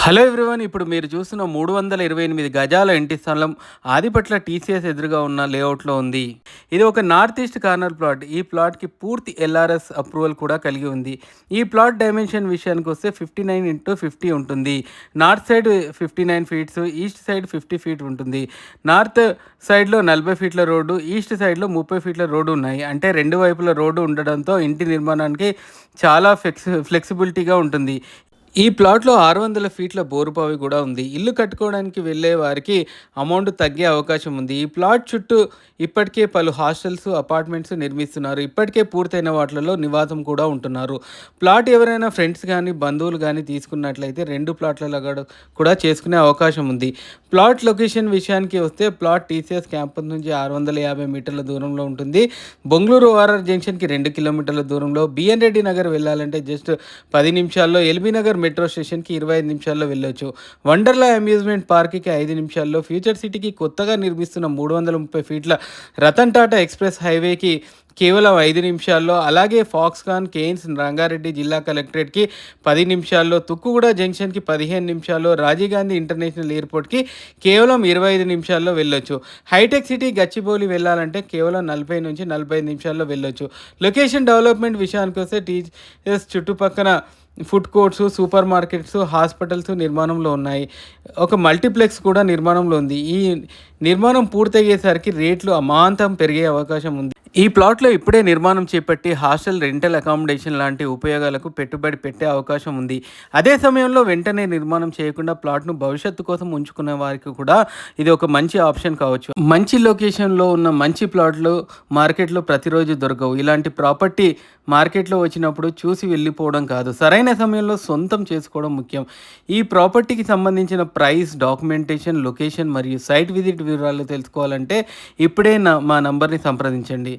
Hello everyone. ఇప్పుడు మీరు చూస్తున్న 328 గజాల ఇంటి స్థలం ఆదిపట్ల టీసీఎస్ ఎదురుగా ఉన్న లేఅవుట్లో ఉంది. ఇది ఒక నార్త్ ఈస్ట్ కార్నర్ ప్లాట్. ఈ ప్లాట్‌కి పూర్తి ఎల్ఆర్ఎస్ అప్రూవల్ కూడా కలిగి ఉంది. ఈ ప్లాట్ డైమెన్షన్ విషయానికొస్తే 59x50 ఉంటుంది. North side 59 feets, east side 50 feet ఉంటుంది. నార్త్ సైడ్‌లో 40 ఫీట్ల రోడ్డు, ఈస్ట్ సైడ్‌లో 30 ఫీట్ల రోడ్డు ఉన్నాయి. అంటే రెండు వైపుల రోడ్డు ఉండడంతో ఇంటి నిర్మాణానికి చాలా ఫ్లెక్సిబిలిటీగా ఉంటుంది. ఈ ప్లాట్‌లో 600 ఫీట్ల బోరుబావి కూడా ఉంది. ఇల్లు కట్టుకోవడానికి వెళ్ళే వారికి అమౌంట్ తగ్గే అవకాశం ఉంది. ఈ ప్లాట్ చుట్టూ ఇప్పటికే పలు హాస్టల్స్, అపార్ట్మెంట్స్ నిర్మిస్తున్నారు. ఇప్పటికే పూర్తయిన వాటిలలో నివాసం కూడా ఉంటున్నారు. ప్లాట్ ఎవరైనా ఫ్రెండ్స్ గానీ, బంధువులు గానీ తీసుకున్నట్లయితే 2 ప్లాట్లలో కూడా చేసుకునే అవకాశం ఉంది. ప్లాట్ లొకేషన్ విషయానికి వస్తే ప్లాట్ టీసీఎస్ క్యాంపస్ నుంచి 650 మీటర్ల దూరంలో ఉంటుంది. బొంగళూరు ఓఆర్ఆర్ జంక్షన్‌కి 2 కిలోమీటర్ల దూరంలో, బిఎన్ రెడ్డి నగర్ వెళ్ళాలంటే జస్ట్ 10 నిమిషాల్లో, ఎల్బీ నగర్ మెట్రో స్టేషన్‌కి 25 నిమిషాల్లో వెళ్ళొచ్చు. వండర్‌లా అమ్యూజ్మెంట్ పార్క్‌కి 5 నిమిషాల్లో, ఫ్యూచర్ సిటీకి కొత్తగా నిర్మిస్తున్న 330 ఫీట్ల రతన్ టాటా ఎక్స్‌ప్రెస్ హైవేకి కేవలం 5 నిమిషాల్లో, అలాగే ఫాక్స్‌కాన్, కేన్స్, రంగారెడ్డి జిల్లా కలెక్టరేట్‌కి 10 నిమిషాల్లో, తుక్కుగూడ జంక్షన్‌కి 15 నిమిషాల్లో, రాజీవ్ గాంధీ ఇంటర్నేషనల్ ఎయిర్పోర్ట్‌కి కేవలం 25 నిమిషాల్లో వెళ్ళొచ్చు. హైటెక్ సిటీ గచ్చిబౌలి వెళ్ళాలంటే కేవలం 40 నుంచి 45 నిమిషాల్లో వెళ్ళొచ్చు. లొకేషన్ డెవలప్మెంట్ విషయానికొస్తే టీసీఎస్ చుట్టుపక్కన food courts, super markets, hospitals నిర్మాణంలో ఉన్నాయి. ఒక మల్టీప్లెక్స్ కూడా నిర్మాణంలో ఉంది. ఈ నిర్మాణం పూర్తయ్యేసరికి రేట్లు అమాంతం పెరిగే అవకాశం ఉంది. ఈ ప్లాట్‌లో ఇప్పుడే నిర్మాణం చేపట్టి హాస్టల్, రెంటల్ అకామిడేషన్ లాంటి ఉపయోగాలకు పెట్టుబడి పెట్టే అవకాశం ఉంది. అదే సమయంలో వెంటనే నిర్మాణం చేయకుండా ప్లాట్‌ను భవిష్యత్తు కోసం ఉంచుకునే వారికి కూడా ఇది ఒక మంచి ఆప్షన్ కావచ్చు. మంచి లొకేషన్‌లో ఉన్న మంచి ప్లాట్లు మార్కెట్‌లో ప్రతిరోజు దొరకవు. ఇలాంటి ప్రాపర్టీ మార్కెట్‌లో వచ్చినప్పుడు చూసి వెళ్ళిపోవడం కాదు, సరైన సమయంలో సొంతం చేసుకోవడం ముఖ్యం. ఈ ప్రాపర్టీకి సంబంధించిన ప్రైస్, డాక్యుమెంటేషన్, లొకేషన్ మరియు సైట్ విజిట్ వివరాలు తెలుసుకోవాలంటే ఇప్పుడే మా నంబర్‌ని సంప్రదించండి.